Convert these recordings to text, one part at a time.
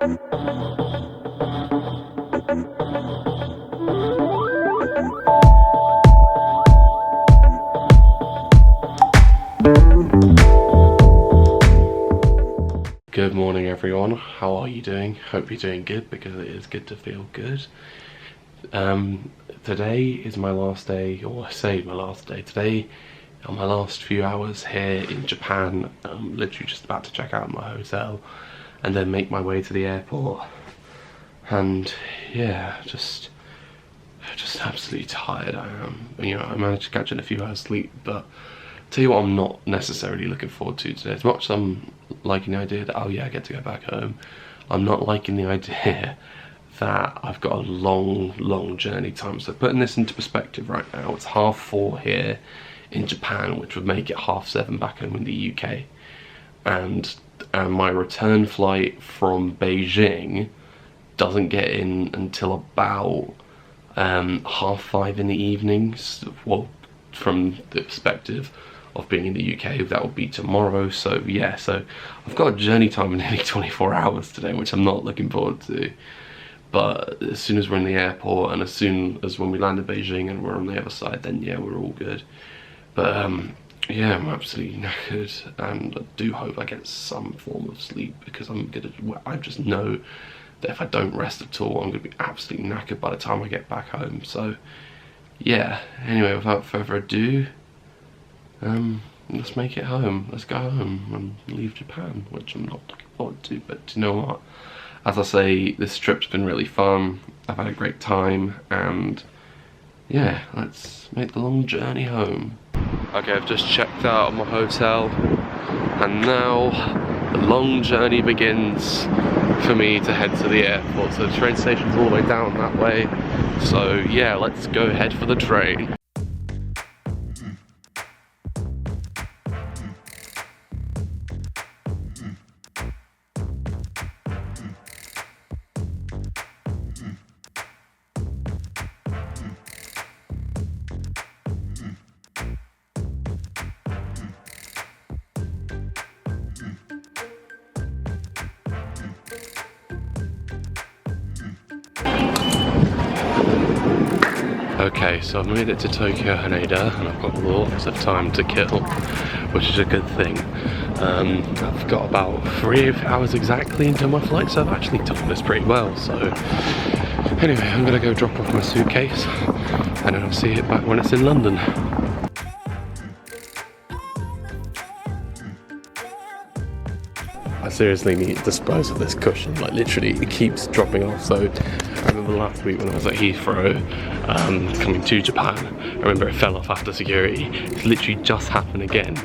Good morning everyone, how are you doing? Hope you're doing good, because it is good to feel good. Today is my last day, or I say my last day. Today are my last few hours here in Japan. I'm literally just about to check out of my hotel and then make my way to the airport. And yeah, just absolutely tired I am. You know, I managed to catch in a few hours sleep, but tell you what I'm not necessarily looking forward to today. As much as I'm liking the idea that, oh yeah, I get to go back home, I'm not liking the idea that I've got a long journey time. So putting this into perspective right now, it's 4:30 here in Japan, which would make it 7:30 back home in the UK. And my return flight from Beijing doesn't get in until about 5:30 in the evening. Well, from the perspective of being in the UK, that will be tomorrow. So yeah, so I've got a journey time of nearly 24 hours today, which I'm not looking forward to. But as soon as we're in the airport, and as soon as when we land in Beijing and we're on the other side, then yeah, we're all good. But yeah, I'm absolutely knackered, and I do hope I get some form of sleep, because I just know that if I don't rest at all, I'm gonna be absolutely knackered by the time I get back home. So yeah, anyway, without further ado, let's make it home. Let's go home and leave Japan, which I'm not looking forward to, but you know what? As I say, this trip's been really fun. I've had a great time, and yeah, let's make the long journey home. Okay, I've just checked out of my hotel, and now the long journey begins for me to head to the airport. So the train station's all the way down that way. So yeah, let's go head for the train. Okay, so I've made it to Tokyo Haneda, and I've got lots of time to kill, which is a good thing. I've got about 3 hours exactly until my flight, so I've actually done this pretty well. So anyway, I'm gonna go drop off my suitcase, and then I'll see it back when it's in London. I seriously need to dispose of this cushion, like literally it keeps dropping off. So I remember last week when I was at Heathrow, coming to Japan, I remember it fell off after security. It's literally just happened again.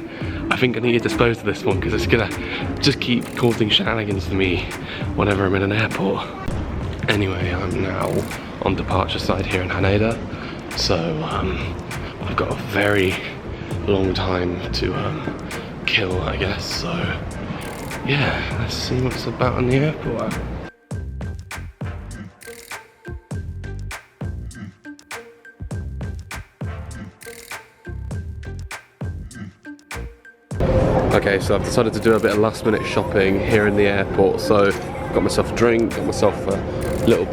I think I need to dispose of this one, because it's gonna just keep causing shenanigans for me whenever I'm in an airport. Anyway, I'm now on departure side here in Haneda, so I've got a very long time to kill, I guess. So yeah, let's see what's about in the airport. Okay, so I've decided to do a bit of last minute shopping here in the airport. So got myself a drink, got myself a little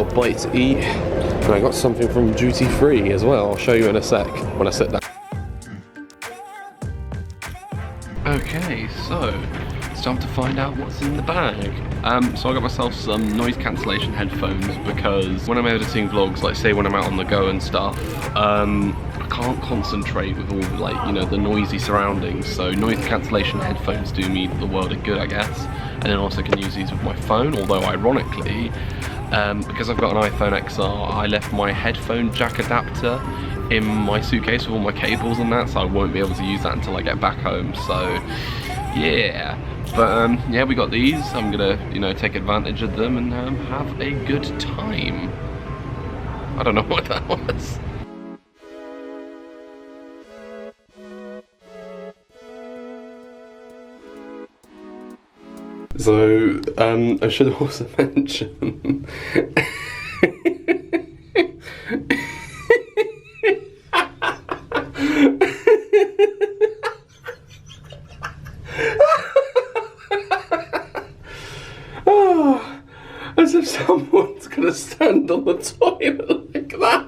bite to eat, and I got something from duty free as well. I'll show you in a sec when I sit down. Okay, so it's time to find out what's in the bag. So I got myself some noise cancellation headphones, because when I'm editing vlogs, like say when I'm out on the go and stuff, I can't concentrate with all, like, you know, the noisy surroundings. So noise cancellation headphones do me the world of good, I guess. And then also can use these with my phone, although ironically, because I've got an iPhone XR, I left my headphone jack adapter in my suitcase with all my cables and that, so I won't be able to use that until I get back home. So yeah, but yeah, we got these. I'm gonna, you know, take advantage of them and have a good time. I don't know what that was. So I should also mention Oh, as if someone's gonna stand on the toilet like that.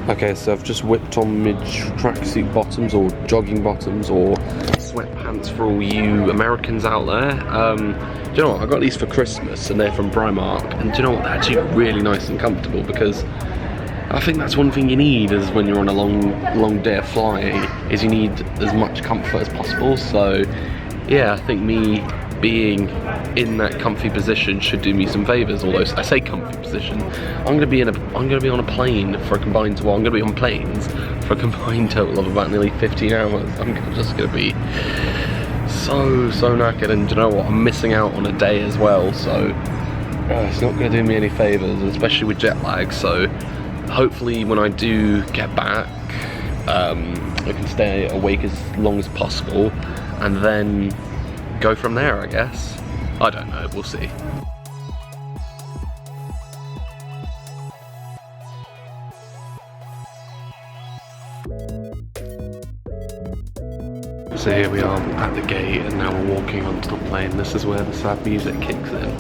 Okay, so I've just whipped on mid tracksuit bottoms or jogging bottoms or sweatpants for all you Americans out there. Do you know what? I got these for Christmas and they're from Primark, and do you know what? They're actually really nice and comfortable, because I think that's one thing you need is when you're on a long day of flying, is you need as much comfort as possible. So yeah, I think me being in that comfy position should do me some favors. Although I say comfy position, I'm gonna be on a plane for a combined, well, I'm gonna be on planes for a combined total of about nearly 15 hours. I'm just gonna be so knackered, and do you know what? I'm missing out on a day as well, so it's not gonna do me any favors, especially with jet lag. So hopefully when I do get back, I can stay awake as long as possible and then go from there, I guess. I don't know, we'll see. So here we are at the gate, and now we're walking onto the plane. This is where the sad music kicks in.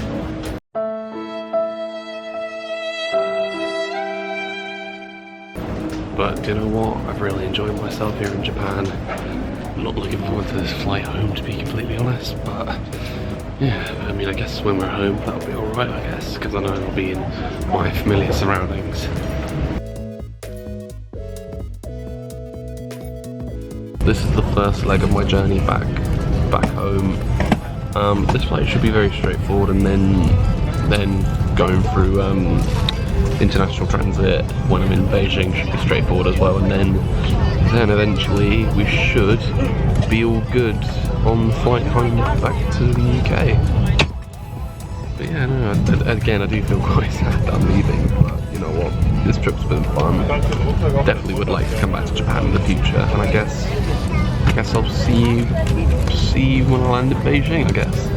But do you know what? I've really enjoyed myself here in Japan. I'm not looking forward to this flight home, to be completely honest, but yeah, I mean, I guess when we're home that'll be alright, I guess, because I know I'll be in my familiar surroundings. This is the first leg of my journey back home. This flight should be very straightforward, and then going through international transit when I'm in Beijing should be straightforward as well, and then eventually we should be all good on the flight home back to the UK. But yeah, no, again, I do feel quite sad that I'm leaving, but you know what, this trip's been fun. Definitely would like to come back to Japan in the future, and I guess I'll see you when I land in Beijing, I guess.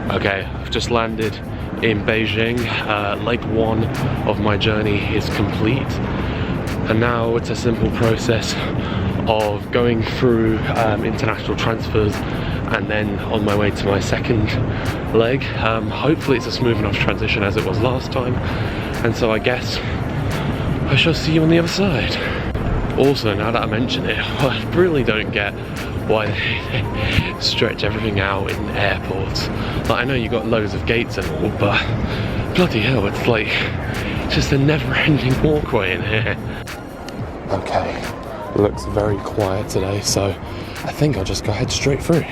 Okay, I've just landed in Beijing. Leg one of my journey is complete, and now it's a simple process of going through international transfers and then on my way to my second leg. Hopefully it's a smooth enough transition as it was last time, and so I guess I shall see you on the other side. Also, now that I mention it, I really don't get why they stretch everything out in airports. Like, I know you got loads of gates and all, but bloody hell, it's like just a never-ending walkway in here. Okay, looks very quiet today, so I think I'll just go head straight through.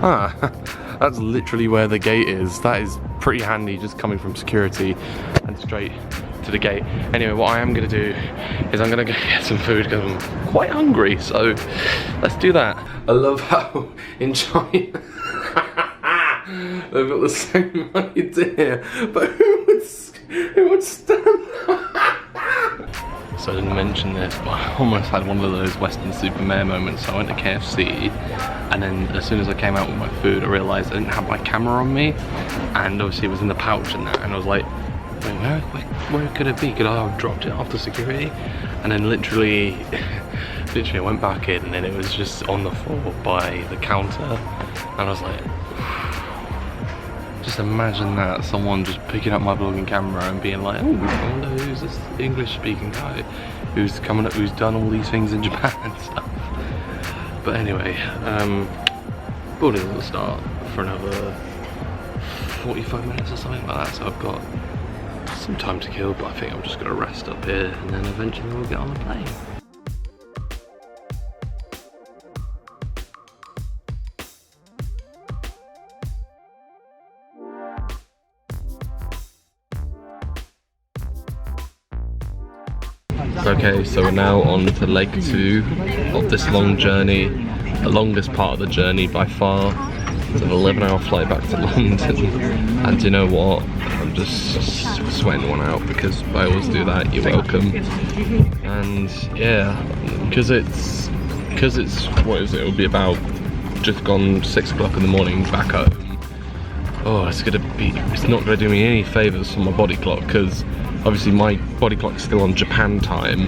Ah, that's literally where the gate is. That is pretty handy, just coming from security and straight to the gate. Anyway, what I am gonna do is I'm gonna go get some food because I'm quite hungry, so let's do that. I love how in China they've got the same idea, but who would stand? So I didn't mention this, but I almost had one of those Western Supermare moments. So I went to KFC, and then as soon as I came out with my food, I realised I didn't have my camera on me, and obviously it was in the pouch and that, and I was like, wait, where could it be? Could I have dropped it after security? And then literally I went back in, and then it was just on the floor by the counter, and I was like, just imagine that, someone just picking up my vlogging camera and being like, oh, I wonder who's this English speaking guy who's coming up, who's done all these things in Japan and stuff. But anyway, boarding will start for another 45 minutes or something like that, so I've got some time to kill, but I think I'm just gonna rest up here and then eventually we'll get on the plane. Okay, so we're now on to leg 2 of this long journey, the longest part of the journey by far. It's an 11-hour flight back to London, and you know what? I'm just sweating one out because I always do that. You're welcome. And yeah, because it's what is it? It'll be about just gone 6 o'clock in the morning back home. Oh, it's not gonna do me any favors for my body clock, because obviously my body clock's still on Japan time,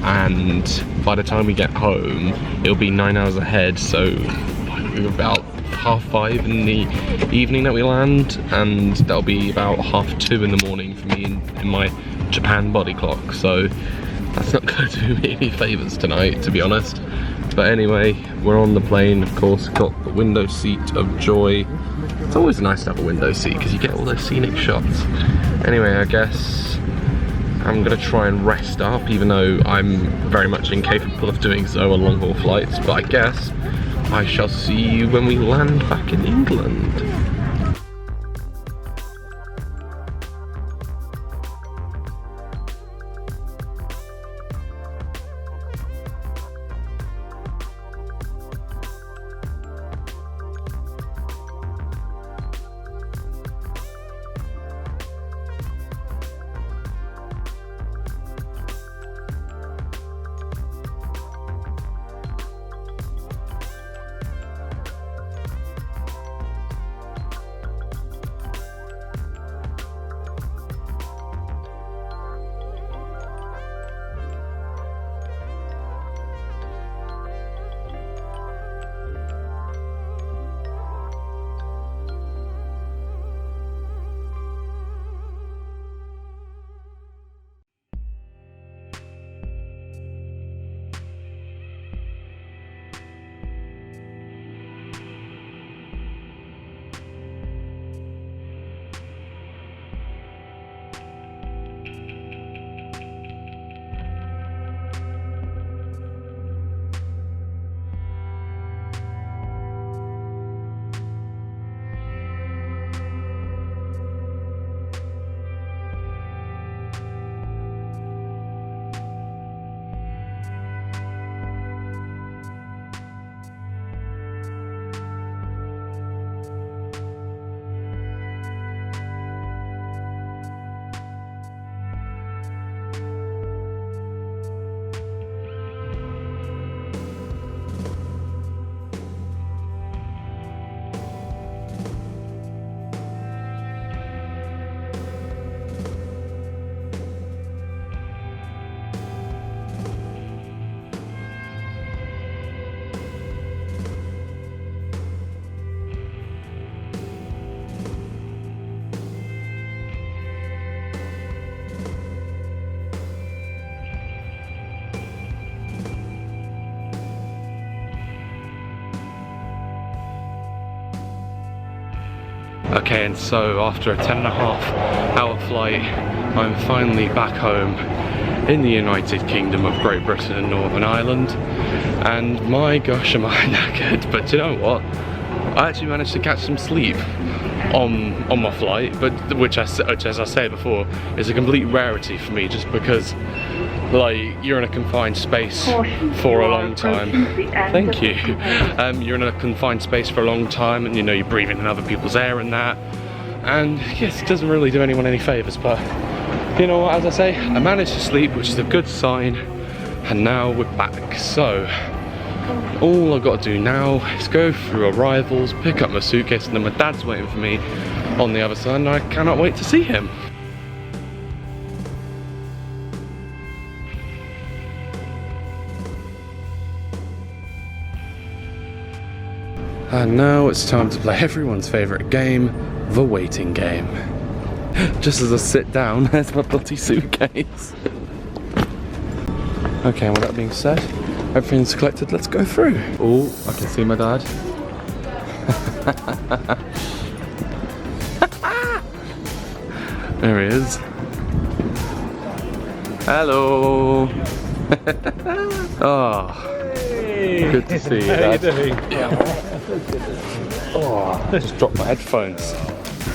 and by the time we get home it'll be 9 hours ahead, so about 5:30 in the evening that we land, and that'll be about 2:30 in the morning for me in my Japan body clock, so that's not going to do me any favours tonight, to be honest. But anyway, we're on the plane, of course, got the window seat of joy. It's always nice to have a window seat because you get all those scenic shots. Anyway, I guess I'm gonna try and rest up, even though I'm very much incapable of doing so on long haul flights, but I guess I shall see you when we land back in England. Okay, and so after a 10.5-hour flight, I'm finally back home in the United Kingdom of Great Britain and Northern Ireland. And my gosh, am I knackered, but you know what? I actually managed to catch some sleep. on my flight, but which as I said before, is a complete rarity for me, just because like you're in a confined space for a long time. Thank you. You're in a confined space for a long time, and you know, you're breathing in other people's air and that, and yes, it doesn't really do anyone any favours. But you know what, as I say, I managed to sleep, which is a good sign, and now we're back. So all I've got to do now is go through arrivals, pick up my suitcase, and then my dad's waiting for me on the other side, and I cannot wait to see him. And now it's time to play everyone's favourite game, the waiting game. Just as I sit down, there's my bloody suitcase. Okay, well, that being said, everything's collected, let's go through. Oh, I can see my dad. There he is. Hello. Oh, hey. Good to see you, Dad. How you doing? Yeah. Oh, I just dropped my headphones.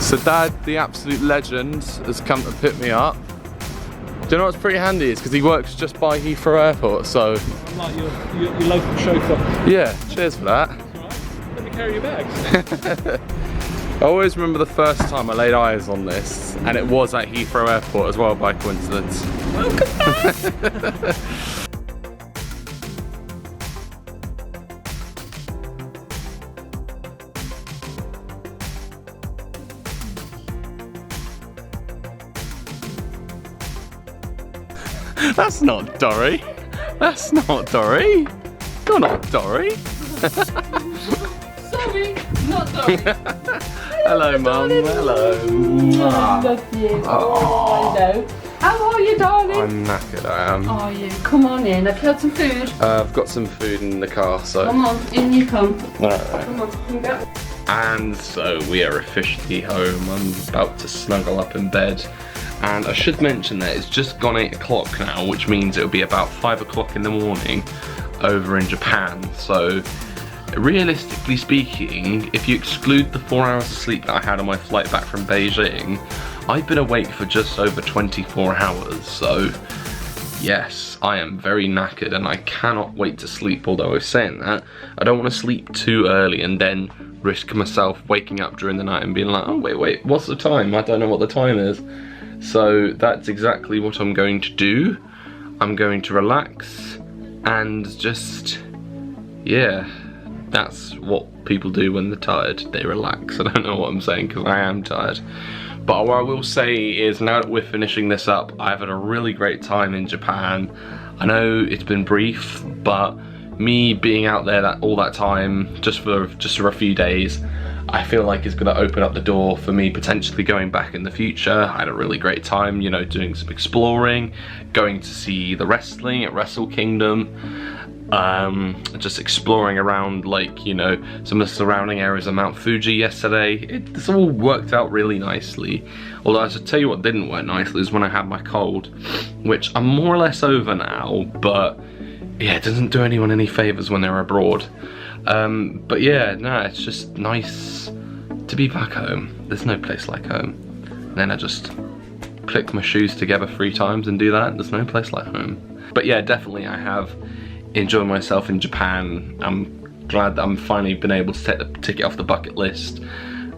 So Dad, the absolute legend, has come to pick me up. Do you know what's pretty handy is because he works just by Heathrow Airport, so... Like your local chauffeur. Yeah, cheers for that. That's all right. Let me carry your bags. I always remember the first time I laid eyes on this, and it was at Heathrow Airport as well, by coincidence. Welcome back! That's not Dory. That's not Dory. You're not Dory. Sorry, not Dory. Hello, Mum. Hello. I love you. Oh, I know. How are you, darling? I'm knackered, I am. Are you? Come on in. I've had some food. I've got some food in the car, so... Come on, in you come. Alright. Come on, come go. And so we are officially home. I'm about to snuggle up in bed. And I should mention that it's just gone 8 o'clock now, which means it'll be about 5 o'clock in the morning over in Japan. So realistically speaking, if you exclude the 4 hours of sleep that I had on my flight back from Beijing, I've been awake for just over 24 hours. So yes, I am very knackered and I cannot wait to sleep. Although I was saying that, I don't want to sleep too early and then risk myself waking up during the night and being like, oh wait, what's the time? I don't know what the time is. So that's exactly what I'm going to do. I'm going to relax and just, yeah, that's what people do when they're tired. They relax. I don't know what I'm saying because I am tired. But what I will say is, now that we're finishing this up, I've had a really great time in Japan. I know it's been brief, but me being out there all that time, just for a few days, I feel like it's going to open up the door for me potentially going back in the future. I had a really great time, you know, doing some exploring, going to see the wrestling at Wrestle Kingdom, just exploring around, like, you know, some of the surrounding areas of Mount Fuji yesterday. It's all worked out really nicely. Although I should tell you what didn't work nicely is when I had my cold, which I'm more or less over now, but yeah, it doesn't do anyone any favours when they're abroad. But yeah, no, it's just nice to be back home. There's no place like home. And then I just click my shoes together 3 times and do that. There's no place like home. But yeah, definitely I have enjoyed myself in Japan. I'm glad that I'm finally been able to take the ticket off the bucket list.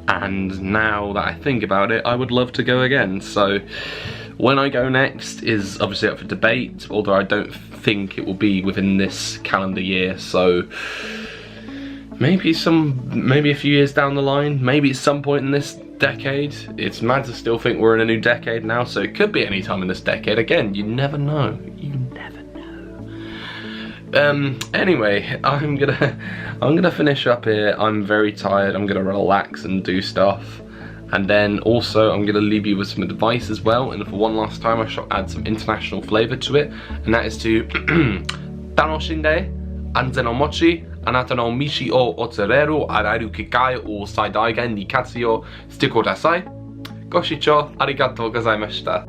And now that I think about it, I would love to go again. So when I go next is obviously up for debate, although I don't think it will be within this calendar year. So maybe a few years down the line, maybe at some point in this decade. It's mad to still think we're in a new decade now, so it could be any time in this decade. Again, you never know. You never know. Anyway, I'm gonna finish up here. I'm very tired. I'm gonna relax and do stuff. And then also I'm gonna leave you with some advice as well. And for one last time, I shall add some international flavour to it, and that is to Tanoshinde Anzen o Mochi Anata no mishi o otsureru araru kikai o saidaigen ni katsu yo shite kudasai. Goshicho arigatou gozaimashita.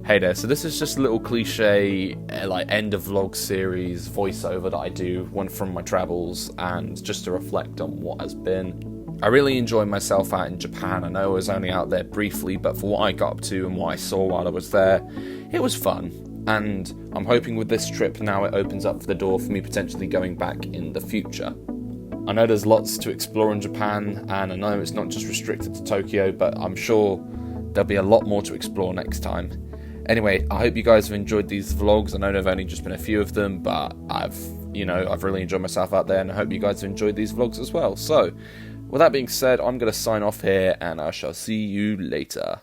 Hey there, so this is just a little cliche like end of vlog series voiceover that I do, one from my travels, and just to reflect on what has been. I really enjoyed myself out in Japan. I know I was only out there briefly, but for what I got up to and what I saw while I was there, it was fun. And I'm hoping with this trip now it opens up the door for me potentially going back in the future. I know there's lots to explore in Japan, and I know it's not just restricted to Tokyo, but I'm sure there'll be a lot more to explore next time. Anyway, I hope you guys have enjoyed these vlogs. I know there've only just been a few of them, but I've really enjoyed myself out there, and I hope you guys have enjoyed these vlogs as well. So, with that being said, I'm going to sign off here, and I shall see you later.